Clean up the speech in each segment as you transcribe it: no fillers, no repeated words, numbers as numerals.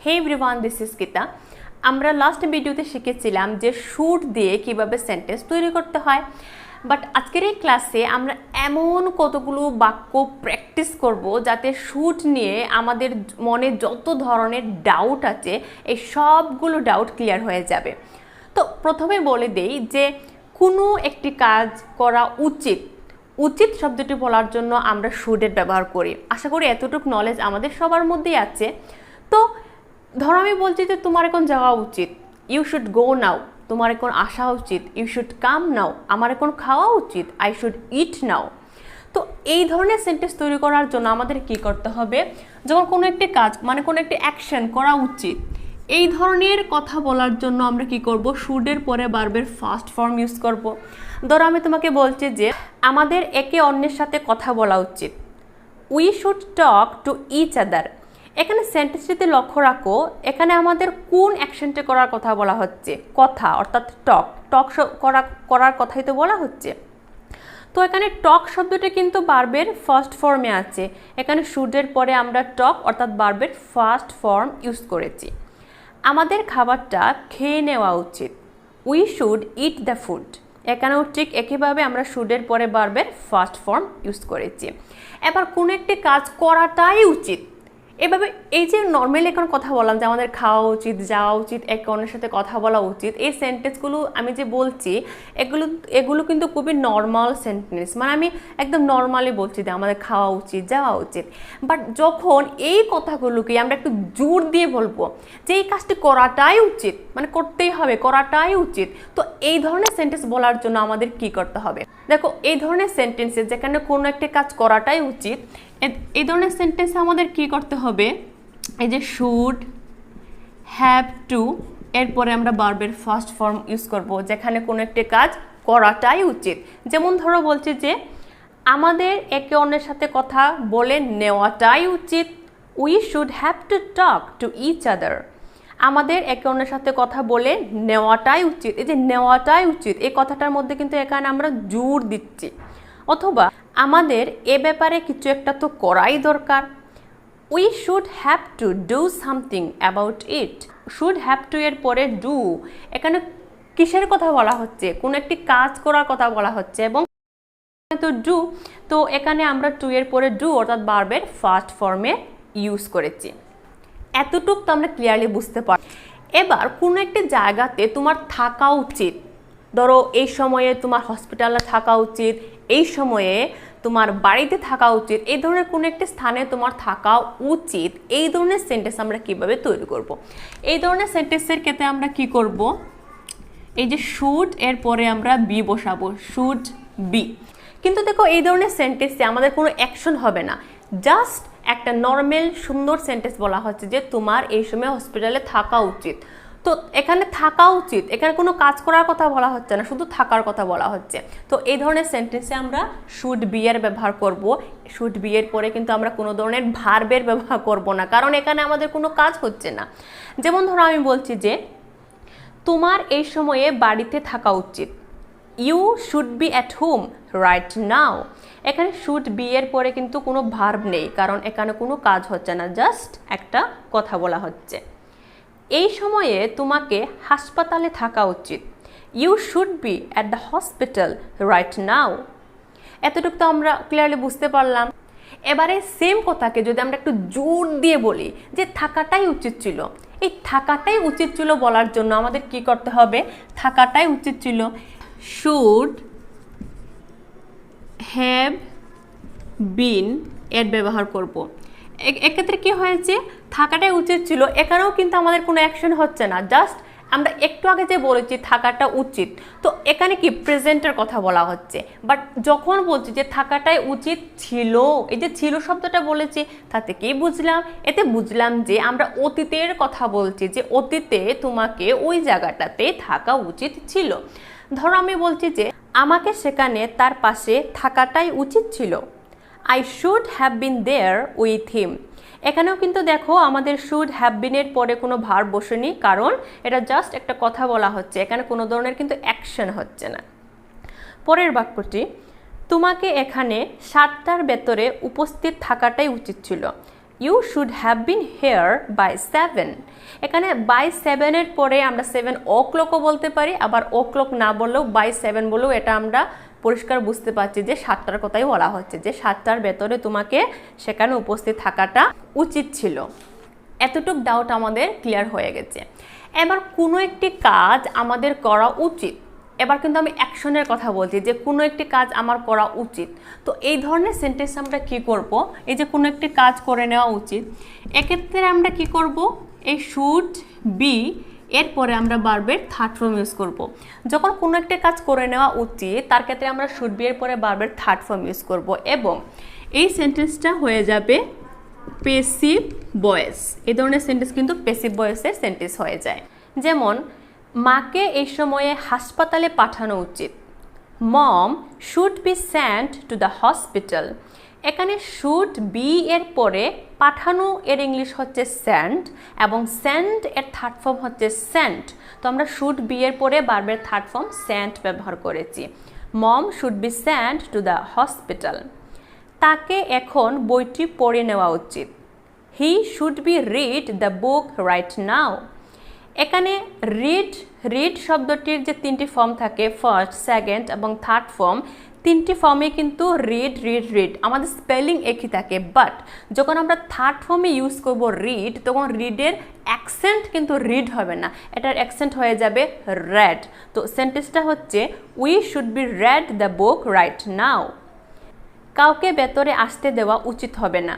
Hey everyone, this is Gita. আমরা last ভিডিওতে শিখেছিলাম যে শুড দিয়ে কিভাবে সেন্টেন্স তৈরি করতে হয়, বাট আজকের এই ক্লাসে আমরা এমন কতগুলো বাক্য প্র্যাকটিস করব যাতে শুড নিয়ে আমাদের মনে যত ধরনের ডাউট আছে এই সবগুলো ডাউট ক্লিয়ার হয়ে যাবে। তো প্রথমে বলে দেই যে কোনো একটি কাজ করা উচিত উচিত শব্দটি বলার জন্য আমরা শুডের ব্যবহার করি। আশা করি এতটুকু নলেজ আমাদের সবার মধ্যেই আছে। তো ধরো আমি বলছি যে তোমার এখন যাওয়া উচিত, ইউ শুড গো নাও। তোমার এখন আসা উচিত, ইউ শুড কাম নাও। আমার এখন খাওয়া উচিত, আই শুড ইট নাও। তো এই ধরনের সেন্টেন্স তৈরি করার জন্য আমাদের কি করতে হবে, যখন কোনো একটি কাজ মানে কোনো একটি অ্যাকশন করা উচিত এই ধরনের কথা বলার জন্য আমরা কি করব, শুডের পরে ভার্বের ফার্স্ট ফর্ম ইউজ করব। ধরো আমি তোমাকে বলছি যে আমাদের একে অন্যের সাথে কথা বলা উচিত, we should talk to each other. এখানে সেন্টেন্সটিতে লক্ষ্য রাখো, এখানে আমাদের কোন অ্যাকশনটা করার কথা বলা হচ্ছে, কথা অর্থাৎ টক করার কথাই তো বলা হচ্ছে। তো এখানে টক শব্দটা কিন্তু ভার্বের ফার্স্ট ফর্মে আছে, এখানে শুডের পরে আমরা টক অর্থাৎ ভার্বের ফার্স্ট ফর্ম ইউজ করেছি। আমাদের খাবারটা খেয়ে নেওয়া উচিত, we should eat the food. এখানেও ঠিক একইভাবে আমরা শুডের পরে ভার্বের ফার্স্ট ফর্ম ইউজ করেছি। এবার কোনো একটি কাজ করাটাই উচিত, এভাবে এই যে নর্মালি এখন কথা বললাম যে আমাদের খাওয়া উচিত, যাওয়া উচিত, একে অন্যের সাথে কথা বলা উচিত, এই সেন্টেন্সগুলো আমি যে বলছি এগুলো কিন্তু খুবই নর্মাল সেন্টেন্স, মানে আমি একদম নর্মালি বলছি যে আমাদের খাওয়া উচিত, যাওয়া উচিত। বাট যখন এই কথাগুলোকে আমরা একটু জোর দিয়ে বলবো যে এই কাজটি করাটাই উচিত, মানে করতেই হবে, করাটাই উচিত, তো এই ধরনের সেন্টেন্স বলার জন্য আমাদের কি করতে হবে। দেখো এই ধরনের সেন্টেন্সে যেখানে কোনো একটি কাজ করাটাই উচিত, এই ধরনের সেন্টেন্সে আমাদের কি করতে হবে, এই যে শুড, হ্যাভ টু, এরপরে আমরা ভার্বের ফার্স্ট ফর্ম ইউজ করব যেখানে কোনো একটি কাজ করাটাই উচিত। যেমন ধরো বলছি যে আমাদের একে অন্যের সাথে কথা বলে নেওয়াটাই উচিত, we should have to talk to each other. আমাদের একে অন্যের সাথে কথা বলে নেওয়াটাই উচিত, এই যে নেওয়াটাই উচিত এই কথাটার মধ্যে কিন্তু এখানে আমরা জোর দিচ্ছি। অথবা আমাদের এ ব্যাপারে কিছু একটা তো করাই দরকার, we should have to do something about it. Should have two এর পরে ডু, এখানে কিসের কথা বলা হচ্ছে, কোনো একটি কাজ করার কথা বলা হচ্ছে এবং তো ডু, তো এখানে আমরা টু এর পরে ডু অর্থাৎ ভার্বের ফার্স্ট ফর্মে ইউজ করেছি। এতটুকু তো আমরা ক্লিয়ারলি বুঝতে পারি। এবার কোনো একটি জায়গাতে তোমার থাকা উচিত, ধরো এই সময়ে তোমার হসপিটালে থাকা উচিত, এই সময়ে তোমার বাড়িতে থাকা উচিত, এই ধরনের কোনো একটি স্থানে তোমার থাকা উচিত, এই ধরনের সেন্টেন্স আমরা কিভাবে তৈরি করব। এই ধরনের সেন্টেন্সের ক্ষেত্রে আমরা কি করব, এই যে শুড এর পরে আমরা বি বসাবো, শুড বি। কিন্তু দেখো এই ধরনের সেন্টেন্সে আমাদের কোনো অ্যাকশন হবে না, জাস্ট একটা নর্মাল সুন্দর সেন্টেন্স বলা হচ্ছে যে তোমার এই সময় হসপিটালে থাকা উচিত। তো এখানে থাকা উচিত, এখানে কোনো কাজ করার কথা বলা হচ্ছে না, শুধু থাকার কথা বলা হচ্ছে। তো এই ধরনের সেন্টেন্সে আমরা শুড বি এর ব্যবহার করব। শুড বি এর পরে কিন্তু আমরা কোনো ধরনের ভার্বের ব্যবহার করব না, কারণ এখানে আমাদের কোনো কাজ হচ্ছে না। যেমন ধরো আমি বলছি যে তোমার এই সময়ে বাড়িতে থাকা উচিত, you should be at home right now. এখানে শুড বি এর পরে কিন্তু কোনো ভার্ব নেই, কারণ এখানে কোনো কাজ হচ্ছে না, জাস্ট একটা কথা বলা হচ্ছে। এই সময়ে তোমাকে হাসপাতালে থাকা উচিত, you should be at the hospital right now. এতটুকু তো আমরা ক্লিয়ারলি বুঝতে পারলাম। এবারে সেম কথাকে যদি আমরা একটু জোর দিয়ে বলি যে থাকাটাই উচিত ছিল, এই থাকাটাই উচিত ছিল বলার জন্য আমাদের কি করতে হবে, থাকাটাই উচিত ছিল, শুড হ্যাভ বিন এর ব্যবহার করব। এক্ষেত্রে কি হয়েছে, থাকাটাই উচিত ছিল, এখানেও কিন্তু আমাদের কোনো অ্যাকশন হচ্ছে না, জাস্ট আমরা একটু আগে যে বলেছি থাকাটা উচিত, তো এখানে কি প্রেজেন্টের কথা বলা হচ্ছে। বাট যখন বলছি যে থাকাটাই উচিত ছিল, এই যে ছিল শব্দটা বলেছি তাতে কি বুঝলাম, এতে বুঝলাম যে আমরা অতীতের কথা বলছি, যে অতীতে তোমাকে ওই জায়গাটাতে থাকা উচিত ছিল। ধরো আমি বলছি যে আমাকে সেখানে তার পাশে থাকাটাই উচিত ছিল, I should have been there with him. এখানেও কিন্তু দেখো আমাদের শুড হ্যাভ বিনের পরে কোনো ভার্ব বসেনি, কারণ এটা জাস্ট একটা কথা বলা হচ্ছে, এখানে কোনো ধরনের কিন্তু অ্যাকশন হচ্ছে না। পরের বাক্যটি, তোমাকে এখানে 7টার ভেতরে উপস্থিত থাকাটাই উচিত ছিল, you should have been here by 7। এখানে বাই 7 এর পরে আমরা 7 o'clockও বলতে পারি, আবার o'clock না বললেও বাই 7 বলেও এটা আমরা পরিষ্কার বুঝতে পারছি যে 7টার কথাই বলা হচ্ছে, যে 7টার ভেতরে তোমাকে সেখানে উপস্থিত থাকাটা উচিত ছিল। এতটুক ডাউট আমাদের ক্লিয়ার হয়ে গেছে। এবার কোনো একটি কাজ আমাদের করা উচিত, এবার কিন্তু আমি অ্যাকশনের কথা বলছি, যে কোনো একটি কাজ আমার করা উচিত। তো এই ধরনের সেন্টেন্স আমরা কি করব, এই যে কোনো একটি কাজ করে নেওয়া উচিত, এক্ষেত্রে আমরা কি করব, এই শুড বি এরপরে আমরা ভার্বের থার্ড ফর্ম ইউজ করব। যখন কোনো একটা কাজ করে নেওয়া উচিত তার ক্ষেত্রে আমরা শুড বি এর পরে ভার্বের থার্ড ফর্ম ইউজ করব, এবং এই সেন্টেন্সটা হয়ে যাবে পেসিভ ভয়েস। এই ধরনের সেন্টেন্স কিন্তু পেসিভ ভয়েসের সেন্টেন্স হয়ে যায়। যেমন, মাকে এই সময়ে হাসপাতালে পাঠানো উচিত। Mom should be sent to the hospital. এখানে শুড বি এর পরে পাঠানো এর ইংলিশ হচ্ছে সেন্ড, এবং সেন্ড এর থার্ড ফর্ম হচ্ছে সেন্ট। তো আমরা শুড বি এর পরে ভার্বের থার্ড ফর্ম সেন্ট ব্যবহার করেছি। Mom should be sent to the hospital. তাকে এখন বইটি পড়ে নেওয়া উচিত। He should be read the book right now. এখানে রিড শব্দটির যে তিনটি ফর্ম থাকে, ফার্স্ট, সেকেন্ড এবং থার্ড ফর্ম, তিনটি ফর্মে কিন্তু রিড আমাদের স্পেলিং একই থাকে, বাট যখন আমরা থার্ড ফর্মে ইউজ করব রিড, তখন রিডের অ্যাকসেন্ট কিন্তু রিড হবে না, এটার অ্যাকসেন্ট হয়ে যাবে রেড। তো সেন্টেন্সটা হচ্ছে we should be read the book right now. কাউকে ভেতরে আসতে দেওয়া উচিত হবে না।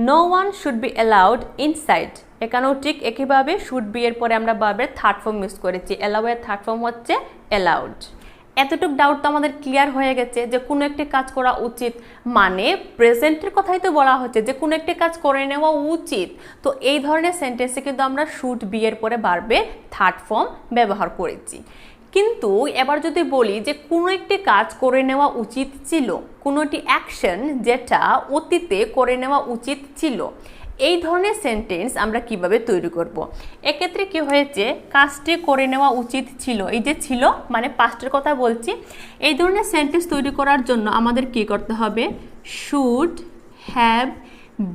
No one should be allowed inside. এখানেও ঠিক একইভাবে শুড বি এর পরে আমরা ভার্বের থার্ড ফর্ম ইউজ করেছি, অ্যালাউ এর থার্ড ফর্ম হচ্ছে অ্যালাউড। এতটুক ডাউট তো আমাদের ক্লিয়ার হয়ে গেছে যে কোনো একটি কাজ করা উচিত মানে প্রেজেন্টের কথাই তো বলা হচ্ছে যে কোনো একটি কাজ করে নেওয়া উচিত। তো এই ধরনের সেন্টেন্সে কিন্তু আমরা শুড বি এর পরে ভার্বের থার্ড ফর্ম ব্যবহার করেছি। কিন্তু এবার যদি বলি যে কোনো একটি কাজ করে নেওয়া উচিত ছিল, কোনো একটি অ্যাকশন যেটা অতীতে করে নেওয়া উচিত ছিল, এই ধরনের সেন্টেন্স আমরা কিভাবে তৈরি করব। এক্ষেত্রে কি হয়েছে, কাজটি করে নেওয়া উচিত ছিল, এই যে ছিল মানে পাস্টের কথা বলছি। এই ধরনের সেন্টেন্স তৈরি করার জন্য আমাদের কি করতে হবে, শুড হ্যাভ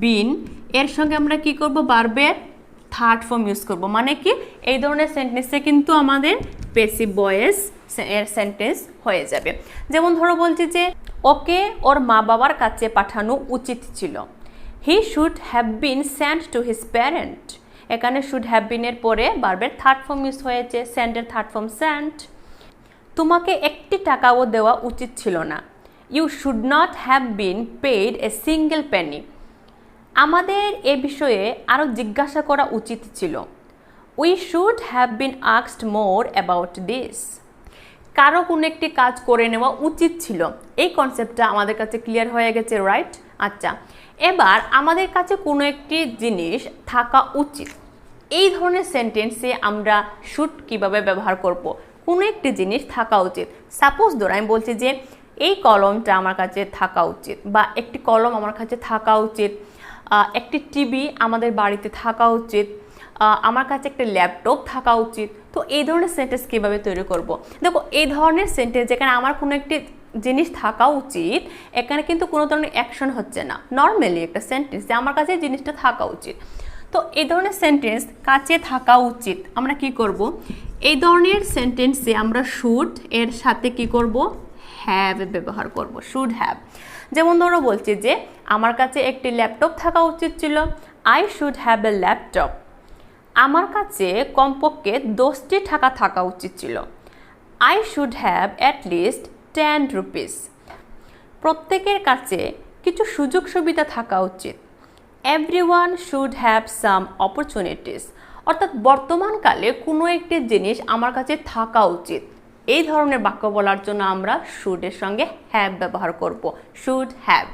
বিন এর সঙ্গে আমরা কি করব, ভার্বের থার্ড ফর্ম ইউজ করব। মানে কি, এই ধরনের সেন্টেন্সে কিন্তু আমাদের পেসিভ ভয়েস এর সেন্টেন্স হয়ে যাবে। যেমন ধরো বলছি যে ওকে ওর মা বাবার কাছে পাঠানো উচিত ছিল। He should have been sent to his parent. এখানে শুড হ্যাভ বিন এর পরে ভার্বের থার্ড ফর্ম ইউজ হয়েছে, সেন্টের থার্ড ফর্ম সেন্ট। তোমাকে একটি টাকাও দেওয়া উচিত ছিল না। You should not have been paid a single penny. আমাদের এ বিষয়ে আরও জিজ্ঞাসা করা উচিত ছিল। We should have been asked more about this. কারো কোনো একটি কাজ করে নেওয়া উচিত ছিল, এই কনসেপ্টটা আমাদের কাছে ক্লিয়ার হয়ে গেছে, রাইট? আচ্ছা, এবার আমাদের কাছে কোনো একটি জিনিস থাকা উচিত, এই ধরনের সেন্টেন্সে আমরা শুড কিভাবে ব্যবহার করব। কোনো একটি জিনিস থাকা উচিত, সাপোজ ধর আমি বলছি যে এই কলমটা আমার কাছে থাকা উচিত, বা একটি কলম আমার কাছে থাকা উচিত, একটি টিভি আমাদের বাড়িতে থাকা উচিত, আমার কাছে একটা ল্যাপটপ থাকা উচিত। তো এই ধরনের সেন্টেন্স কীভাবে তৈরি করব। দেখো, এই ধরনের সেন্টেন্স যেখানে আমার কোনো একটি জিনিস থাকা উচিত, এখানে কিন্তু কোনো ধরনের অ্যাকশন হচ্ছে না, নর্মালি একটা সেন্টেন্স যে আমার কাছে জিনিসটা থাকা উচিত। তো এই ধরনের সেন্টেন্স কাছে থাকা উচিত আমরা কি করব, এই ধরনের সেন্টেন্সে আমরা শুড এর সাথে কি করব, হ্যাভ ব্যবহার করব, শুড হ্যাভ। যেমন ধরো বলছি যে আমার কাছে একটি ল্যাপটপ থাকা উচিত ছিল। I should have a laptop. আমার কাছে কমপক্ষে 10টি টাকা থাকা উচিত ছিল। I should have at least 10 rupees. প্রত্যেকের কাছে কিছু সুযোগ সুবিধা থাকা উচিত। Everyone should have some opportunities. অর্থাৎ বর্তমানকালে কোনো একটি জিনিস আমার কাছে থাকা উচিত, এই ধরনের বাক্য বলার জন্য আমরা শুডের সঙ্গে হ্যাভ ব্যবহার করব, শুড হ্যাভ।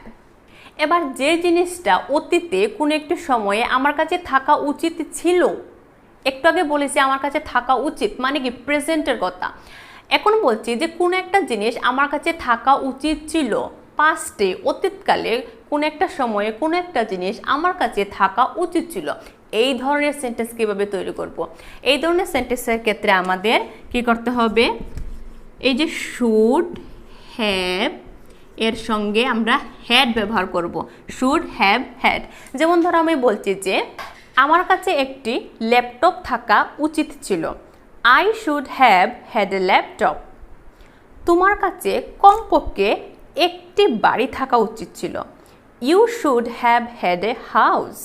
এবার যে জিনিসটা অতীতে কোনো একটি সময়ে আমার কাছে থাকা উচিত ছিল, একটু আগে বলেছি আমার কাছে থাকা উচিত মানে কি প্রেজেন্টের কথা। এখন বলছি যে কোনো একটা জিনিস আমার কাছে থাকা উচিত ছিল, পাস্টে অতীতকালে কোনো একটা সময়ে কোনো একটা জিনিস আমার কাছে থাকা উচিত ছিল। এই ধরনের সেন্টেন্স কীভাবে তৈরি করব। এই ধরনের সেন্টেন্সের ক্ষেত্রে আমাদের কি করতে হবে, এই যে শুড হ্যাভ এর সঙ্গে আমরা হ্যাড ব্যবহার করব, শুড হ্যাভ হ্যাড। যেমন ধরো আমি বলছি যে আমার কাছে একটি ল্যাপটপ থাকা উচিত ছিল, I should have had a laptop. তোমার কাছে কমপক্ষে একটি বাড়ি থাকা উচিত ছিল, you should have had a house.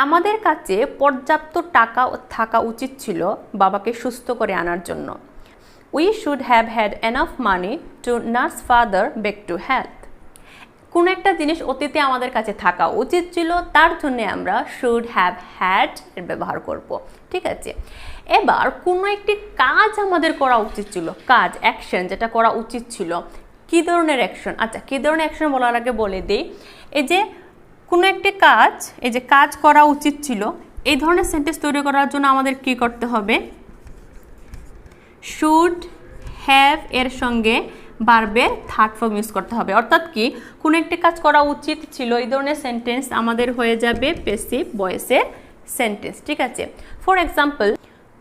আমাদের কাছে পর্যাপ্ত টাকা থাকা উচিত ছিল বাবাকে সুস্থ করে আনার জন্য, we should have had enough money to nurse father back to health. কোনো একটা জিনিস অতীতে আমাদের কাছে থাকা উচিত ছিল, তার জন্য আমরা শুড হ্যাভ হ্যাড এর ব্যবহার করব, ঠিক আছে। এবার কোনো একটি কাজ আমাদের করা উচিত ছিল, কাজ অ্যাকশন যেটা করা উচিত ছিল, কী ধরনের অ্যাকশন? আচ্ছা, কী ধরনের অ্যাকশন বলার আগে বলে দিই, এই যে কোনো একটি কাজ, এই যে কাজ করা উচিত ছিল, এই ধরনের সেন্টেন্স তৈরি করার জন্য আমাদের কি করতে হবে? শুড হ্যাভ এর সঙ্গে ভার্বের থার্ড ফর্ম ইউজ করতে হবে। অর্থাৎ কি, কোনো একটি কাজ করা উচিত ছিল, এই ধরনের সেন্টেন্স আমাদের হয়ে যাবে প্যাসিভ ভয়েসের সেন্টেন্স, ঠিক আছে। ফর এক্সাম্পল,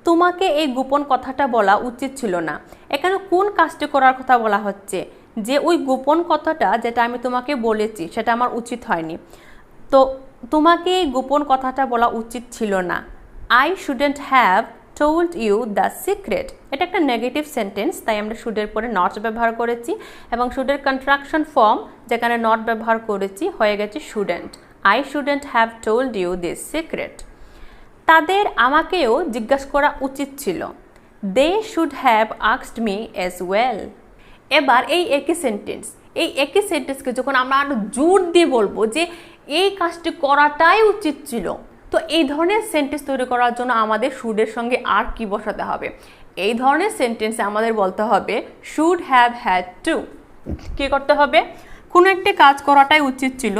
তোমাকে এই গোপন কথাটা বলা উচিত ছিল না। এখানে কোন কাজটি করার কথা বলা হচ্ছে? যে ওই গোপন কথাটা যেটা আমি তোমাকে বলেছি সেটা আমার উচিত হয়নি, তো তোমাকে এই গোপন কথাটা বলা উচিত ছিল না, I shouldn't have told you the secret. এটা একটা নেগেটিভ সেন্টেন্স, তাই আমরা শুডের পরে নট ব্যবহার করেছি, এবং শুডের কন্ট্রাকশন ফর্ম যেখানে নট ব্যবহার করেছি হয়ে গেছে shouldn't, I shouldn't have told you this secret. তাদের আমাকেও জিজ্ঞাসা করা উচিত ছিল, they should have asked me as well. এবার এই একই সেন্টেন্সকে যখন আমরা আরো জোর দিয়ে বলবো যে এই কাজটি করাটাই উচিত ছিল, তো এই ধরনের সেন্টেন্স তৈরি করার জন্য আমাদের শুডের সঙ্গে আর কি বসাতে হবে? এই ধরনের সেন্টেন্সে আমাদের বলতে হবে শুড হ্যাভ হ্যাড টু। কি করতে হবে? কোনো একটি কাজ করাটাই উচিত ছিল,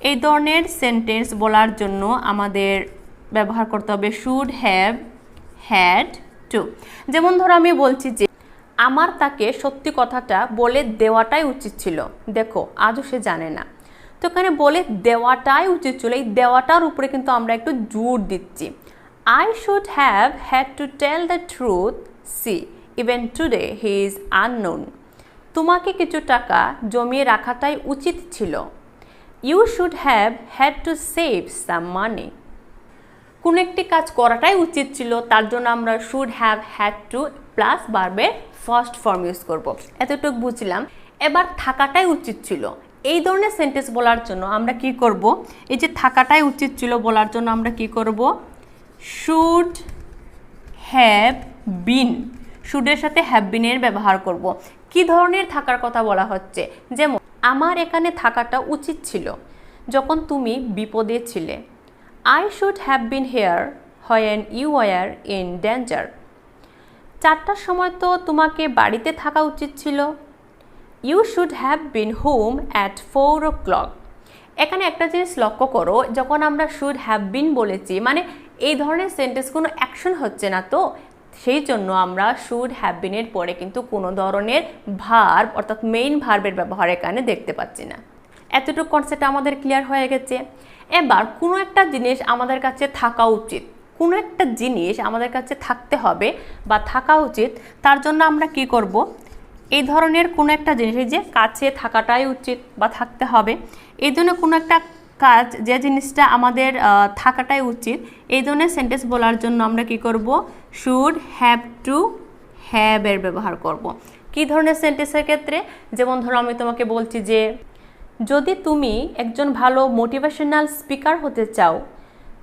এই ধরনের সেন্টেন্স বলার জন্য আমাদের ব্যবহার করতে হবে শুড হ্যাভ হ্যাড টু। যেমন ধরো আমি বলছি যে আমার তাকে সত্যি কথাটা বলে দেওয়াটাই উচিত ছিল, দেখো আজও সে জানে না। তো এখানে বলে দেওয়াটাই উচিত ছিল, এই দেওয়াটার উপরে কিন্তু আমরা একটু জোর দিচ্ছি। I should have had to tell the truth, see even today he is unknown. তোমাকে কিছু টাকা জমিয়ে রাখাটাই উচিত ছিল, you should have had to save some money. কোনো একটি কাজ করাটাই উচিত ছিল, তার জন্য আমরা should have had to plus ভার্বের ফার্স্ট ফর্ম ইউজ করব। এতটুকু বুঝলাম। এবার থাকাটাই উচিত ছিল, এই ধরনের সেন্টেন্স বলার জন্য আমরা কি করব? এই যে থাকাটাই উচিত ছিল বলার জন্য আমরা কি করব? শুড হ্যাভ বিন, শুডের সাথে হ্যাভ বিনের ব্যবহার করব। কি ধরনের থাকার কথা বলা হচ্ছে? যেমন আমার এখানে থাকাটা উচিত ছিল যখন তুমি বিপদে ছিলে, I should have been here when you were in danger. 4টার সময় তো তোমাকে বাড়িতে থাকা উচিত ছিল, you should have been home at 4 o'clock। এখানে একটা জিনিস লক্ষ্য করো, যখন আমরা শুড হ্যাভ বিন বলেছি মানে এই ধরনের সেন্টেন্স কোনো অ্যাকশন হচ্ছে না, তো সেই জন্য আমরা শুড হ্যাভ বিনের পরে কিন্তু কোনো ধরনের ভার্ব অর্থাৎ মেইন ভার্বের ব্যবহার এখানে দেখতে পাচ্ছি না। এতটুকু কনসেপ্ট আমাদের ক্লিয়ার হয়ে গেছে। এবার কোনো একটা জিনিস আমাদের কাছে থাকা উচিত, কোনো একটা জিনিস আমাদের কাছে থাকতে হবে বা থাকা উচিত, তার জন্য আমরা কি করব? এই ধরনের কোনো একটা জিনিস, এই যে কাছে থাকাটাই উচিত বা থাকতে হবে, এই জন্য কোনো একটা কাজ যে জিনিসটা আমাদের থাকাটাই উচিত, এই ধরনের সেন্টেন্স বলার জন্য আমরা কি করব? শুড হ্যাভ টু হ্যাভ এর ব্যবহার করব। কি ধরনের সেন্টেন্সের ক্ষেত্রে? যেমন ধরো আমি তোমাকে বলছি যে যদি তুমি একজন ভালো মোটিভেশনাল স্পিকার হতে চাও,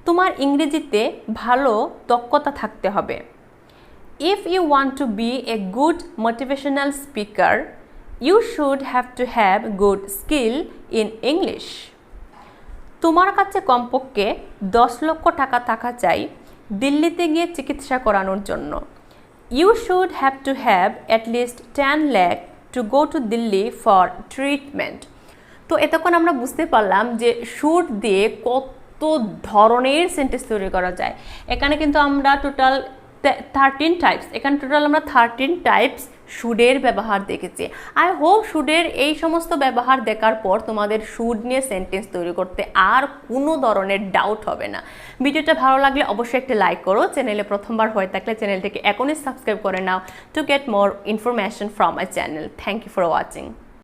তোমার ইংরেজিতে ভালো দক্ষতা থাকতে হবে। If you want to be a good motivational speaker, you should have to have good skill in English. তোমার কাছে কমপক্ষে 10 লক্ষ টাকা থাকা চাই দিল্লিতে গিয়ে চিকিৎসা করানোর জন্য। You should have to have at least 10 lakh to go to Delhi for treatment. তো এতক্ষণ আমরা বুঝতে পারলাম যে শুড দিয়ে কত ধরনের সেন্টেন্স তৈরি করা যায়। এখানে কিন্তু আমরা টোটাল 13 টাইপস, এখানে টোটাল আমরা 13 টাইপস শুডের ব্যবহার দেখেছি। আই হোপ শুডের এই সমস্ত ব্যবহার দেখার পর তোমাদের শুড নিয়ে সেন্টেন্স তৈরি করতে আর কোনো ধরনের ডাউট হবে না। ভিডিওটা ভালো লাগলে অবশ্যই একটা লাইক করো, চ্যানেলে প্রথমবার হয়ে থাকলে চ্যানেলটিকে এখনই সাবস্ক্রাইব করে নাও to get more information from my channel. Thank you for watching.